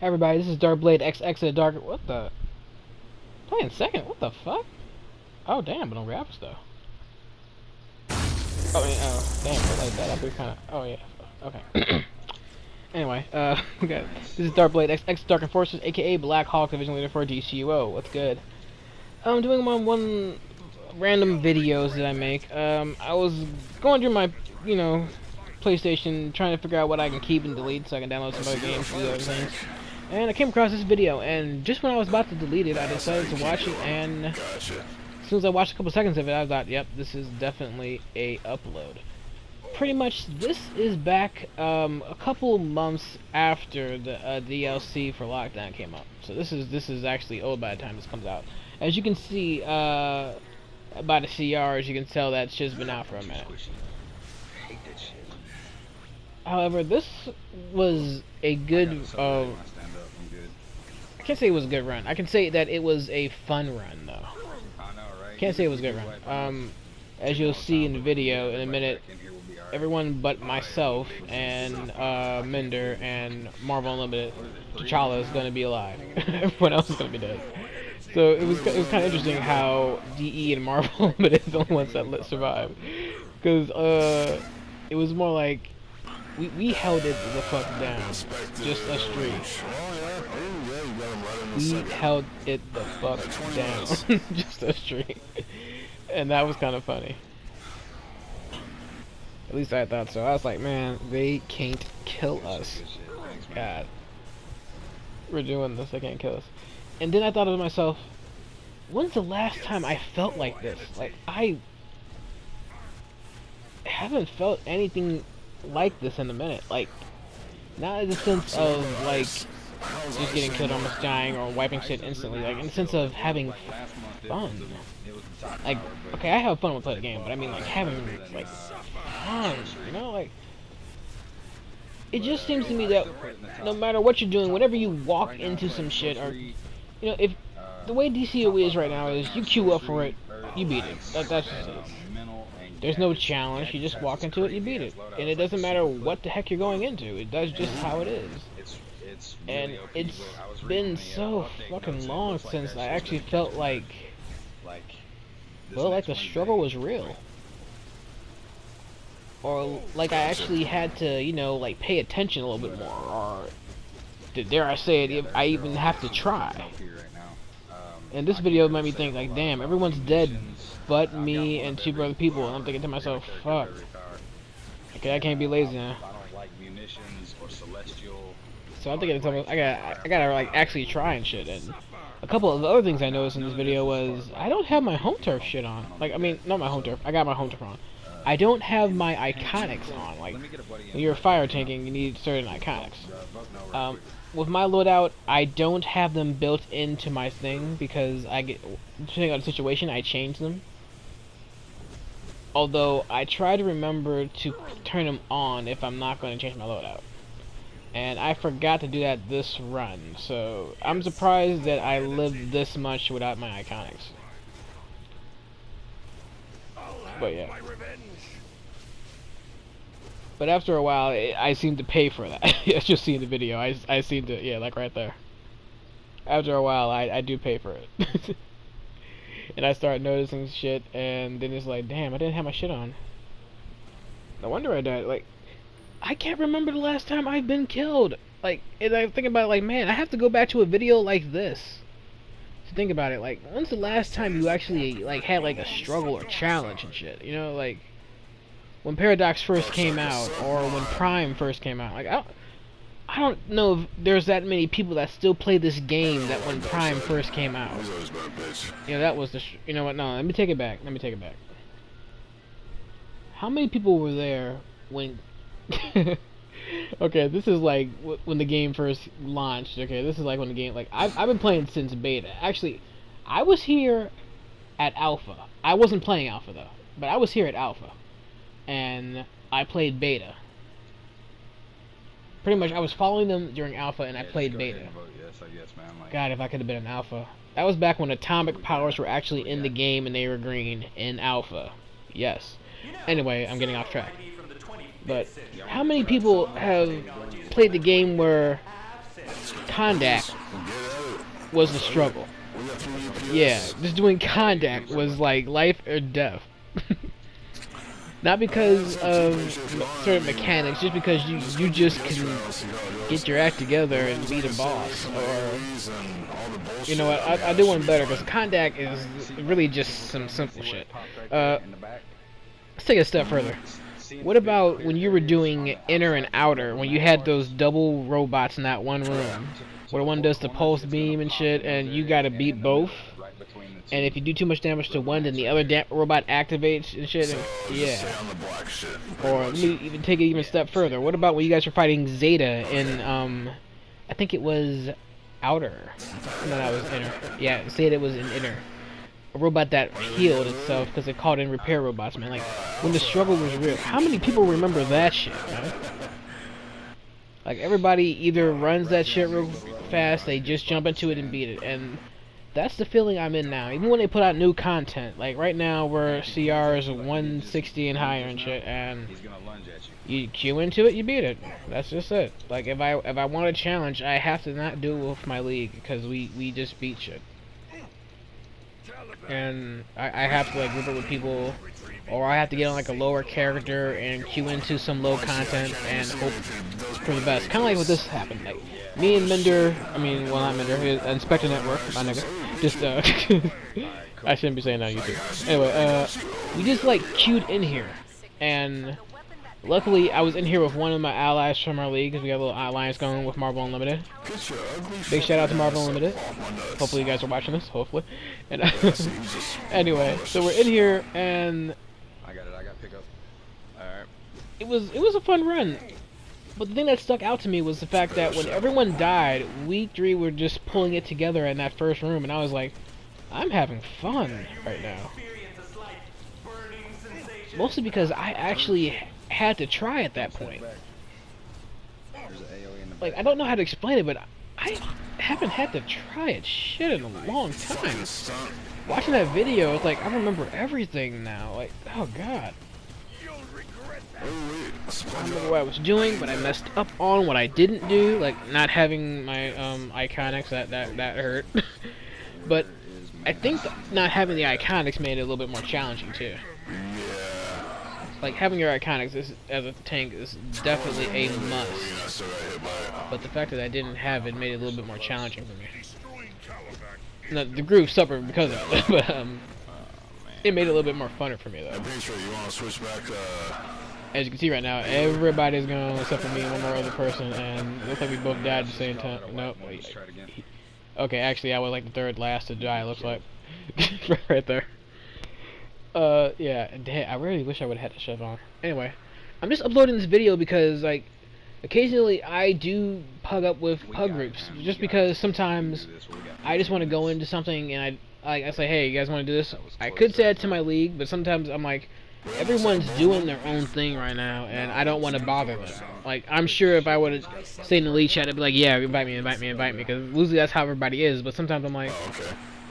Hi everybody, this is DrkBLADExx of Dark. What the? Playing second? What the fuck? Oh damn, but on graphics though. Oh, yeah, oh damn, like that. That'd be kind of. Oh yeah. Okay. Anyway, we got this is DrkBLADExx Dark Enforcers, aka Black Huik, division leader for DCUO. What's good? I'm doing my one random videos that I make. I was going through my, PlayStation, trying to figure out what I can keep and delete so I can download some other games and do other things. And I came across this video, and just when I was about to delete it, I decided to watch it, and as soon as I watched a couple seconds of it, I thought, yep, this is definitely a upload. Pretty much, this is back a couple months after the DLC for Lockdown came out. So this is actually old by the time this comes out. As you can see by the CRs, you can tell that shit's been out for a minute. However, this was a good, I can't say it was a good run. I can say that it was a fun run, though. Can't say it was a good run. As you'll see in the video in a minute, everyone but myself and Minder and Marvel Unlimited, T'Challa is going to be alive. Everyone else is going to be dead. So it was kind of interesting how DE and Marvel Unlimited is the only ones that survive. Because it was more like we held it the fuck down, just a streak. We held it the fuck down, just a streak, and that was kind of funny. At least I thought so. I was like, man, they can't kill us. God, we're doing this. They can't kill us. And then I thought to myself, when's the last time I felt like this? Like, I haven't felt anything like this in a minute. Like, not in the sense of like just getting killed, almost dying, or wiping shit instantly. Like in the sense of having fun. Like, okay, I have fun when I play the game, but I mean like having like fun. You know, like it just seems to me that no matter what you're doing, whenever you walk into some shit, or if the way DCUO is right now is you queue up for it, you beat it. That's just it. There's no challenge, you just walk into it, you beat it. And it doesn't matter what the heck you're going into, that's just how it is. And it's been so fucking long since I actually felt like, well, like the struggle was real. Or like I actually had to, like pay attention a little bit more, or dare I say it, I even have to try. And this video made me think like, damn, everyone's dead but me and two other people, and I'm thinking to myself, fuck. Okay, I can't be lazy now. So I'm thinking to myself, I gotta like actually try and shit. And a couple of the other things I noticed in this video was I don't have my home turf shit on. Like, I mean, not my home turf. I got my home turf on. I don't have my iconics on. Like, when you're fire tanking, you need certain iconics. With my loadout, I don't have them built into my thing because depending on the situation, I change them. Although I try to remember to turn them on if I'm not going to change my loadout. And I forgot to do that this run, so I'm surprised that I lived this much without my iconics. But yeah. But after a while, I seem to pay for that. As you'll see in the video, I seem to, yeah, like right there. After a while, I do pay for it. And I start noticing shit, and then it's like, damn, I didn't have my shit on. No wonder I died. Like, I can't remember the last time I've been killed. Like, and I think about it, like, man, I have to go back to a video like this to think about it. Like, when's the last time you actually, like, had, like, a struggle or challenge and shit? You know, like, when Paradox first came out, or when Prime first came out. Like, I don't know if there's that many people that still play this game that when Prime first came out. That was the you know what, no, let me take it back. How many people were there when okay, this is like when the game first launched. Okay, this is like when the game, like, I've been playing since beta. Actually, I was here at alpha. I wasn't playing alpha though, but I was here at alpha, and I played beta. Pretty much, I was following them during alpha, and I played beta. God, if I could have been an alpha. That was back when atomic powers were actually in the game and they were green in alpha. Yes. Anyway, I'm getting off track. But how many people have played the game where contact was the struggle. Yeah, just doing contact was like life or death. Not because of certain mechanics, just because you just can get your act together and beat a boss. Or, you know what, I do one better, because contact is really just some simple shit. Let's take it a step further. What about when you were doing inner and outer, when you had those double robots in that one room, where one does the pulse beam and shit, and you gotta beat both? And if you do too much damage to one, then the other robot activates and shit. And, yeah. Or let me even take it even a step further. What about when you guys were fighting Zeta in, I think it was Outer. No, that was Inner. Yeah, Zeta was in Inner. A robot that healed itself because it called in repair robots, man. Like, when the struggle was real. How many people remember that shit, man? Like, everybody either runs that shit real fast, they just jump into it and beat it. And that's the feeling I'm in now. Even when they put out new content, like right now where CR is 160 and higher and shit, and you queue into it, you beat it. That's just it. Like if I want a challenge, I have to not do it with my league because we just beat shit. And I have to like group up with people, or I have to get on like a lower character and queue into some low content and hope for the best. Kind of like what this happened. Like me and Mender, well not Mender, Inspector Network, my nigga. Just I shouldn't be saying that on YouTube. Anyway, we just like queued in here, and luckily I was in here with one of my allies from our league because we got a little alliance going with Marvel Unlimited. Big shout out to Marvel Unlimited. Hopefully you guys are watching this. Hopefully. And anyway, so we're in here and I got pickup. All right. It was a fun run. But the thing that stuck out to me was the fact that when everyone died, we three were just pulling it together in that first room, and I was like, I'm having fun right now. Mostly because I actually had to try at that point. Like, I don't know how to explain it, but I haven't had to try it shit in a long time. Watching that video, it's like, I remember everything now. Like, oh god. I don't remember what I was doing, but I messed up on what I didn't do, like not having my iconics. That hurt. But I think not having the iconics made it a little bit more challenging too. Like having your iconics as a tank is definitely a must. But the fact that I didn't have it made it a little bit more challenging for me. No, the groove suffered because of it, but it made it a little bit more funner for me though. As you can see right now, everybody's gone except for me and one more other person, and it looks like we both died at the same time. Nope. Okay, actually, I was like the third last to die, looks like. Right there. Yeah, damn, I really wish I would have had the chef on. Anyway, I'm just uploading this video because, like, occasionally I do pug up with pug groups, just because sometimes I just want to go into something and I say, hey, you guys want to do this? I could say it to my league, but sometimes I'm like, everyone's doing their own thing right now, and I don't want to bother them. Like, I'm sure if I would have stayed in the league chat, I'd be like, yeah, invite me, because usually that's how everybody is, but sometimes I'm like,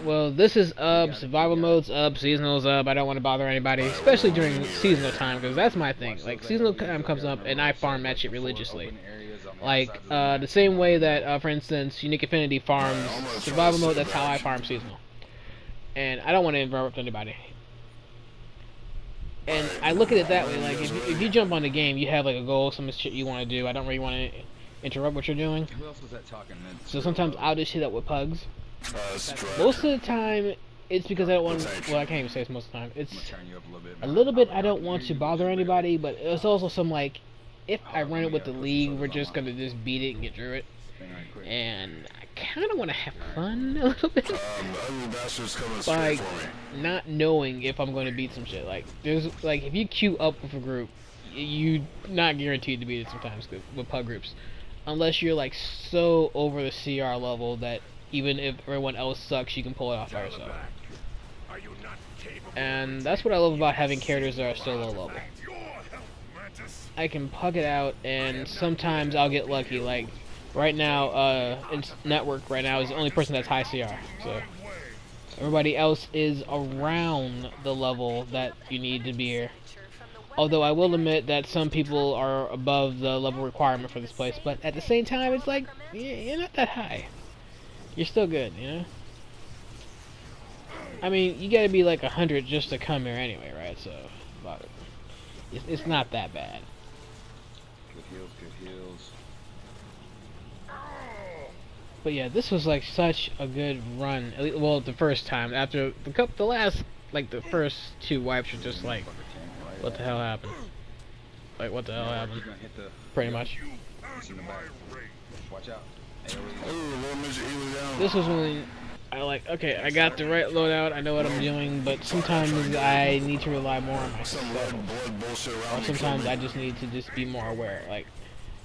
well, this is up, survival mode's up, seasonal's up, I don't want to bother anybody, especially during seasonal time, because that's my thing. Like, seasonal time comes up, and I farm that shit religiously. Like, the same way that, for instance, Unique Affinity farms survival mode, that's how I farm seasonal. And I don't want to interrupt anybody. And I look at it that way, like, if you jump on the game, you have, like, a goal, some shit you want to do. I don't really want to interrupt what you're doing. Who else was that talking, man? So sometimes I'll just hit up with pugs. Most of the time, it's because I don't want to, well, I can't even say it's most of the time. It's a little bit I don't want to bother anybody, but it's also some, like, if I run it with the league, we're just going to just beat it and get through it. And I kind of want to have fun a little bit. Like, not knowing if I'm going to beat some shit. Like, there's, like, if you queue up with a group, you're not guaranteed to beat it sometimes with pug groups. Unless you're, like, so over the CR level that even if everyone else sucks, you can pull it off by yourself. And that's what I love about having characters that are so low level. I can pug it out, and sometimes I'll get lucky. Like, right now, Network right now is the only person that's high CR. So everybody else is around the level that you need to be here. Although I will admit that some people are above the level requirement for this place, but at the same time, it's like, you're not that high. You're still good, you know? I mean, you gotta be like 100 just to come here anyway, right? So, it's not that bad. Good heals, good heals. But yeah, this was like such a good run. Well, the first time. After the last, like the first 2 wipes were just like, what the hell happened? Like, what the hell happened? Pretty much. Watch out. This was when I like, okay, I got the right loadout, I know what I'm doing, but sometimes I need to rely more on myself. Or sometimes I just need to just be more aware. Like,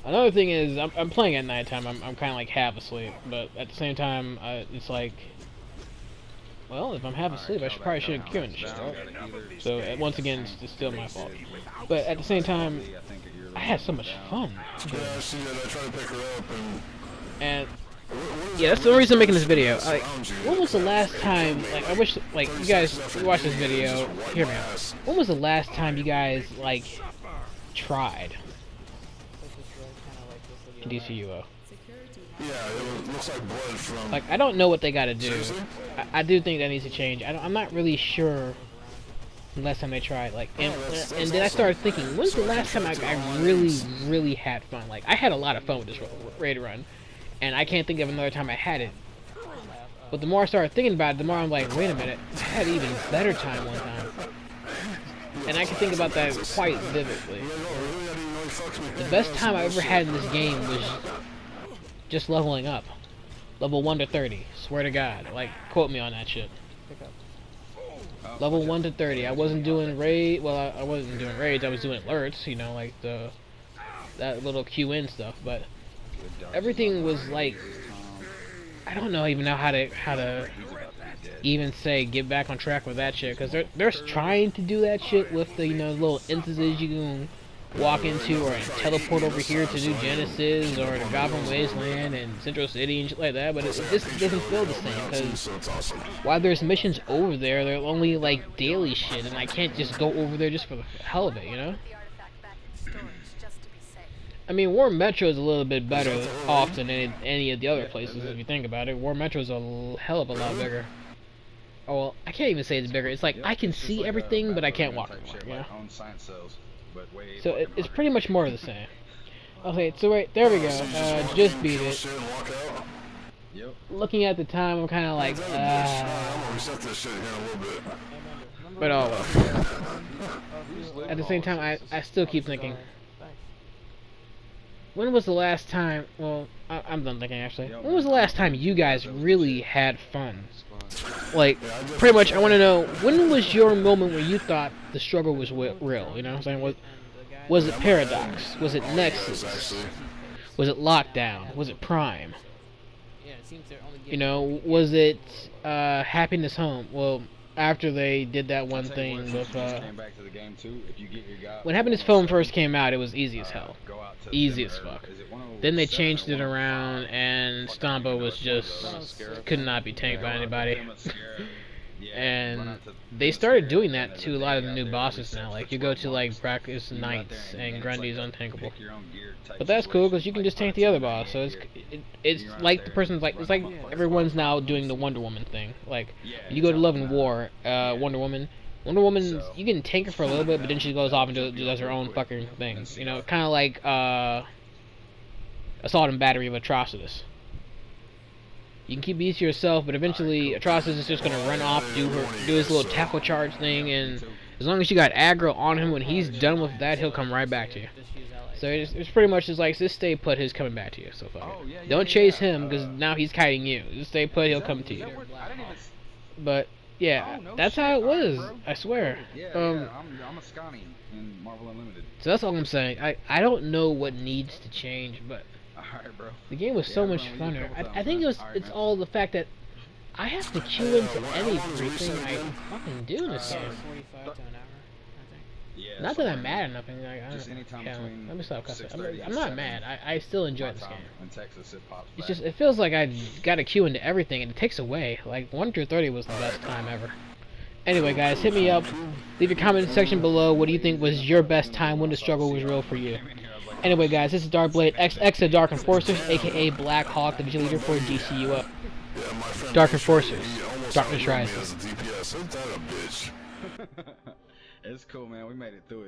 another thing is, I'm playing at nighttime, I'm kind of like half asleep, but at the same time, it's like, well, if I'm half asleep, I probably should have cured shit, right? So, once again, it's still my fault. But at the same time, I had so much fun. And yeah, that's the only reason I'm making this video. Like, when was the last time, like, I wish, like, you guys watch this video, hear me out. When was the last time you guys, like, tried in DCUO? Yeah, it looks like blood from... Like, I don't know what they gotta do. I do think that needs to change. I'm not really sure the last time they tried. Like, and then I started thinking, when's the last time I really had fun? Like, I had a lot of fun with this raid run, and I can't think of another time I had it. But the more I started thinking about it, the more I'm like, wait a minute, I had an even better time one time. And I can think about that quite vividly. The best time I ever had in this game was just leveling up. Level 1 to 30. Swear to God. Like, quote me on that shit. Level 1 to 30. I wasn't doing raid. Well, I wasn't doing raids. I was doing alerts. You know, like that little QN stuff. But everything was like, I don't know even know how to even say get back on track with that shit, because they're trying to do that shit with the, you know, little instances you can walk into, or teleport over here to do Genesis or the Goblin Wasteland and Central City and shit like that, but it just doesn't feel the same, because while there's missions over there, they're only like daily shit, and I can't just go over there just for the hell of it, you know? I mean, War Metro is a little bit better off than any of the other places, if you think about it. War Metro is a hell of a lot bigger. Oh, well, I can't even say it's bigger. It's like, I can see everything, but I can't walk anymore, you know? So it's pretty much more of the same. Okay, so right, there we go. Just beat it. Looking at the time, I'm kind of like, but oh well. At the same time, I still keep thinking, when was the last time, well, I'm done thinking actually. When was the last time you guys really had fun? Like, pretty much, I want to know, when was your moment where you thought the struggle was real, you know what I'm saying? Was it Paradox? Was it Nexus? Was it Lockdown? Was it Prime? You know, was it Happiness Home? Well, after they did that one thing with, when Happiness Home first came out, it was easy as hell. Easy as fuck. Then they changed it around, and Stompa was just, could not be tanked by anybody. And they started doing that to a lot of the new bosses now. Like, you go to, like, Practice Knights, and Grundy's untankable. But that's cool, because you can just tank the other boss. So it's like the person's like, it's like everyone's now doing the Wonder Woman thing. Like, you go to Love and War, Wonder Woman, you can tank her for a little bit, but then she goes off and does her own fucking thing. You know, kind of like Assault and Battery of Atrocitus. You can keep these to yourself, but eventually Atrocitus is just gonna run off, do his little tackle charge thing, and as long as you got aggro on him, when he's done with that, he'll come right back to you. So it's pretty much just like, just stay put, he's coming back to you. So fuck it. Don't chase him, because now he's kiting you. Just stay put, he'll come to you. But yeah, that's how it was. I swear. I'm a Scotty in Marvel Unlimited. So that's all I'm saying. I don't know what needs to change, but the game was so much funner. I think it's all the fact that I have to queue into everything I fucking do in this game. Not that I'm mad or nothing. Let me stop cussing. I'm not mad. I still enjoy this game. It's just, it feels like I got to queue into everything, and it takes away. Like, 1 through 30 was the best time ever. Anyway, guys, hit me up. Leave your comment section below. What do you think was your best time when the struggle was real for you? Anyway, guys, this is DrkBLADExx, the Dark Enforcers, aka Black Huik, the Division Leader for DCUO. Dark Enforcers, Darkness Rises. It's cool, man. We made it through it.